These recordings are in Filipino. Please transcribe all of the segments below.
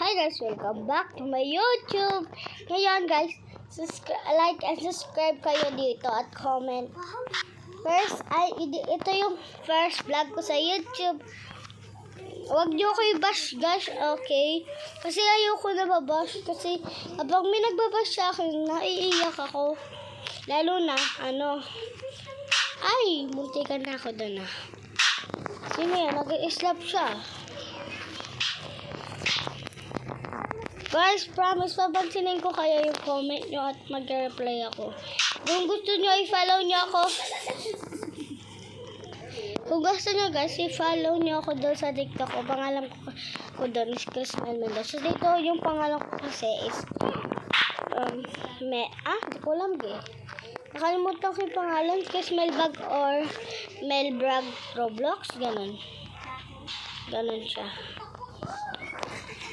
Hi guys, welcome back to my YouTube. Ngayon guys, like and subscribe kayo dito at comment. First, ito yung first vlog ko sa YouTube. Huwag niyo ko i-bash guys, okay? Kasi ayoko na mabash. Kasi habang may nagbabash sa akin, naiiyak ako. Lalo na, ay, muntikan na ako doon Sino yan? Nag-i-slap siya. Guys, promise, papansinin ko kayo yung comment nyo at mag-reply ako. Kung gusto nyo, i-follow nyo ako. Kung gusto nyo guys, i-follow nyo ako doon sa TikTok ko. Pangalan ko doon is Chris Mendoza. So dito yung pangalan ko kasi is hindi ko alam nakalimutan ko yung pangalan. Chris Melbag or Melbrag Roblox. Ganon siya.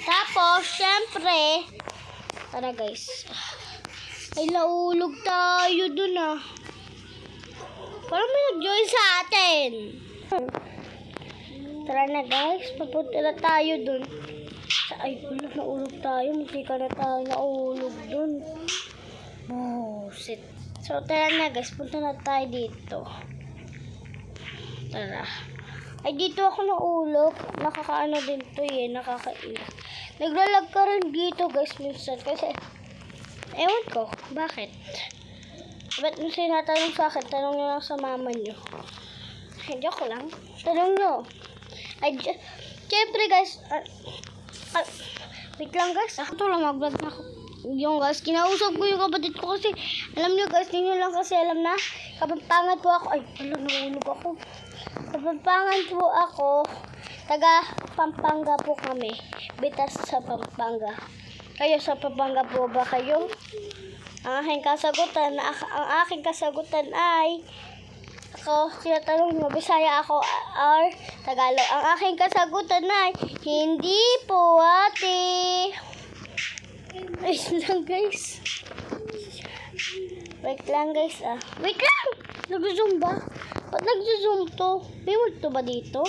Tapos, syempre, tara guys. Ay, naulog tayo dun Parang may nag-join sa atin. Tara na guys, papunta na tayo dun. Ay, naulog tayo. Muntika na tayo naulog dun. Oh, shit. So, tara na guys, punta na tayo dito. Tara. Ay, dito ako naulog. Nakakaano din to nakakaiyak. Naglalag ka rin dito guys minsan kasi ewan ko, bakit? Ba't nyo sinatanong sa akin? Tanong nyo lang sa mama nyo. Ay, joke lang. Tanong nyo. Ay, syempre guys, wait lang guys. Ito lang mag-vlog na ako. Yung guys, kinausap ko yung kapatid ko kasi alam nyo guys, hindi nyo lang kasi alam na Kapampangan po ako. Ay, nahulog ako. Kapampangan po ako. Taga Pampanga po kami. Bitas sa Pampanga. Kayo sa Pampanga po ba kayo? Ang aking kasagutan ay tinatanong mo, Bisaya ako or Tagalog. Ang aking kasagutan ay hindi po ate. Wait lang guys. Wait lang. Nag-zoom ba? Ba't nag-zoom to? May multo ba dito?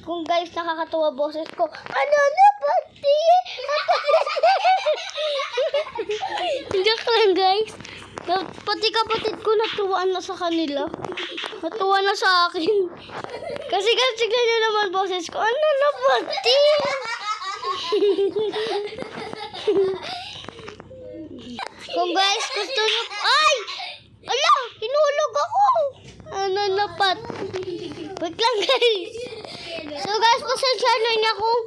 Kung guys, nakakatuwa boses ko. Pati? Joke lang guys. Pati kapatid ko natuwaan na sa kanila. Natuwa na sa akin. Kasi tignan nyo naman boses ko. Pati? Kung guys, gusto nyo... Ay! Ala! Hinulog ako! Wait lang guys. So guys, pasensya niyo kung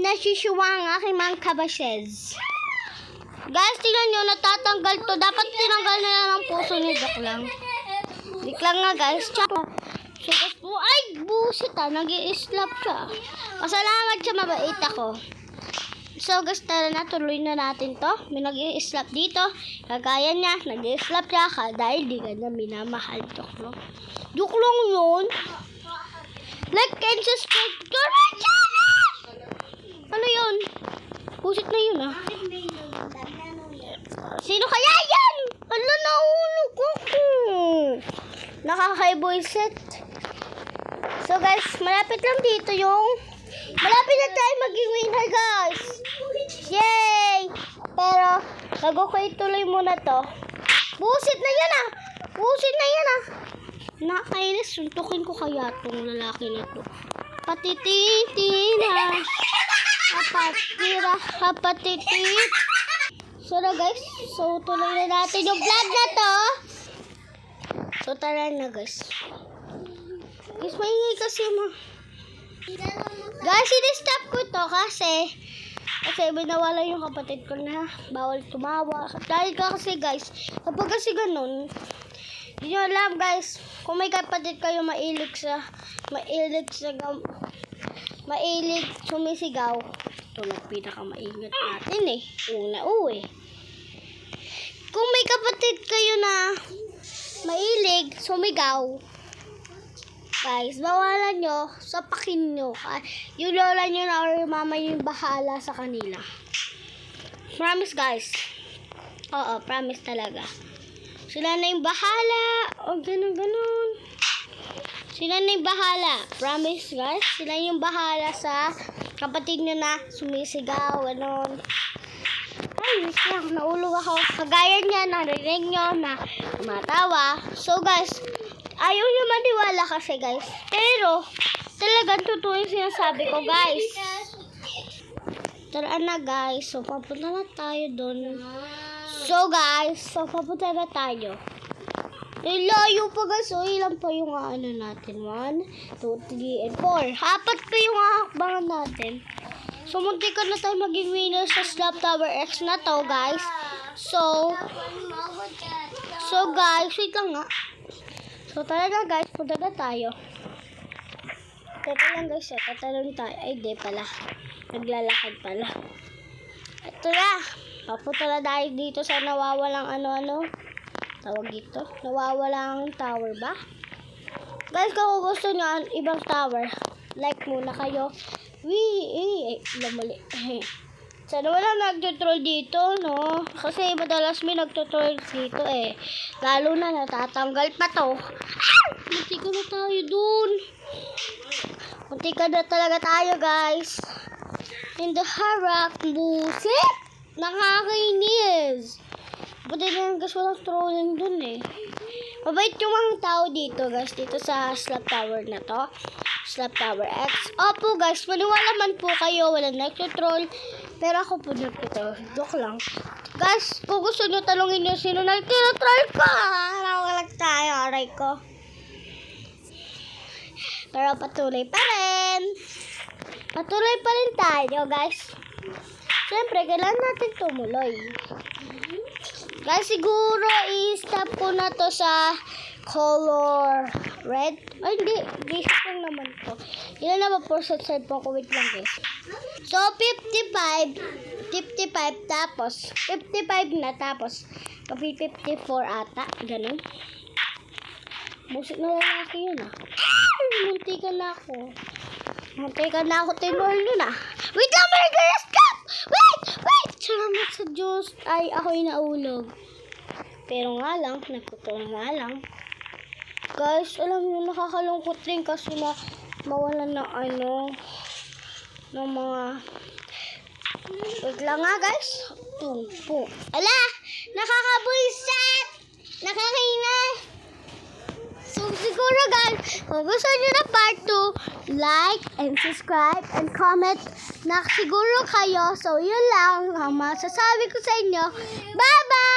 nasisiwa ang aking mga kabashes. Guys, tingnan nyo, natatanggal to. Dapat tinanggal na lang ang puso niyo. Joke lang. Wait lang nga guys. So guys po, ay busit nag-i-slap siya. Pasalamat siya, mabait ako. So guys, tara na, tuloy na natin to. May nag-i-slap dito. Kagaya niya, nag-i-slap siya dahil di ka na minamahal. Joke lang yun. Like and subscribe to my channel! Ano yun? Pusit na yun Sino kaya yan? Nahulog ako. Nakakaiboyset. So guys, malapit lang dito malapit na tayo maging winner guys. Yay! Pero, bago ko ituloy muna to. Busit na yan Nakainis, suntukin ko kaya tong lalaki na to. Patititina. Kapatitit. So na guys, so tuloy na natin yung vlog na to. So tara na guys. Guys, maingay kasi Guys, ini-stop ko to kasi binawala yung kapatid ko na bawal tumawa. Dahil kasi guys, kapag kasi ganun, hindi nyo alam guys, kung may kapatid kayo mailig sumisigaw, ito na pinakamaingat natin una kung may kapatid kayo na mailig sumigaw, guys, bawalan nyo, sapakin nyo. Yung lola nyo na or yung mama nyo yung bahala sa kanila. Promise guys. Oo, promise talaga. Sila na yung bahala. O ganun. Sila na yung bahala. Promise guys, sila yung bahala sa kapatid nyo na sumisigaw, ganon. Ay, lang, naulog ako. Kagaya niya, narinig nyo na matawa. So guys, ayaw nyo maniwala kasi guys. Pero, talagang totoo yung sinasabi ko guys. Tara na guys. So, papunta na tayo dun. So guys, papunta na tayo. Layo pa guys. So, ilan pa yung ano natin? 1, 2, 3, and 4. 4 pa yung hakbangan natin. So, munti ka na tayo maging winner sa Slap Tower X na to, guys. So guys, wait lang nga. So, talaga guys, punta na tayo. Teka lang guys, tatalon tayo. Ay, di pala. Naglalakad pala. Ito na. Papunta na tayo dito sa nawawalang ano-ano. Tawag dito. Nawawalang tower ba? Guys, kung gusto nyo ibang tower, like muna kayo. Mali. Sana wala nagtutroll dito, no? Kasi madalas may nagtutroll dito eh. Lalo na natatanggal pa to. Munti ka na tayo dun. Munti ka na talaga tayo, guys. In the harak, busit! Nakakainis. Buti na guys, walang trolling dun eh. Mabait yung mga tao dito, guys. Dito sa Slap Tower na to. Slap Tower X. Opo guys, maniwala man po kayo, walang nagtutroll. Pero ako po nagtutroll. Joke lang. Guys, kung gusto nyo talungin nyo sino nagtutroll ko. Nawalag tayo, aray ko. Pero patuloy pa rin. Patuloy pa rin tayo guys. Siyempre, kailangan natin tumuloy. Guys, siguro i-stop ko na to sa color red. Ay, hindi. Basic lang naman to. Ilan na ba po sa cellphone ko? Wait lang, guys. So, 55 tapos 55 na tapos 54 ata. Ganun. Musik na lalaki yun, ah. Munti ka na ako. Tinol yun, ah. Wait lang, Margaret! Stop! Wait! Salamat sa Diyos. Ay, ako'y naulog. Pero nga lang, nagtutulong nga lang. Guys, alam niyo, nakakalungkot rin kasi na mawalan ng ng mga... Wait lang nga, guys. Pum. Ala! Nakakabuisit! Nakakina! So, siguro, guys, kung gusto niyo na part 2, like and subscribe and comment na siguro kayo. So, yun lang ang masasabi ko sa inyo. Bye-bye!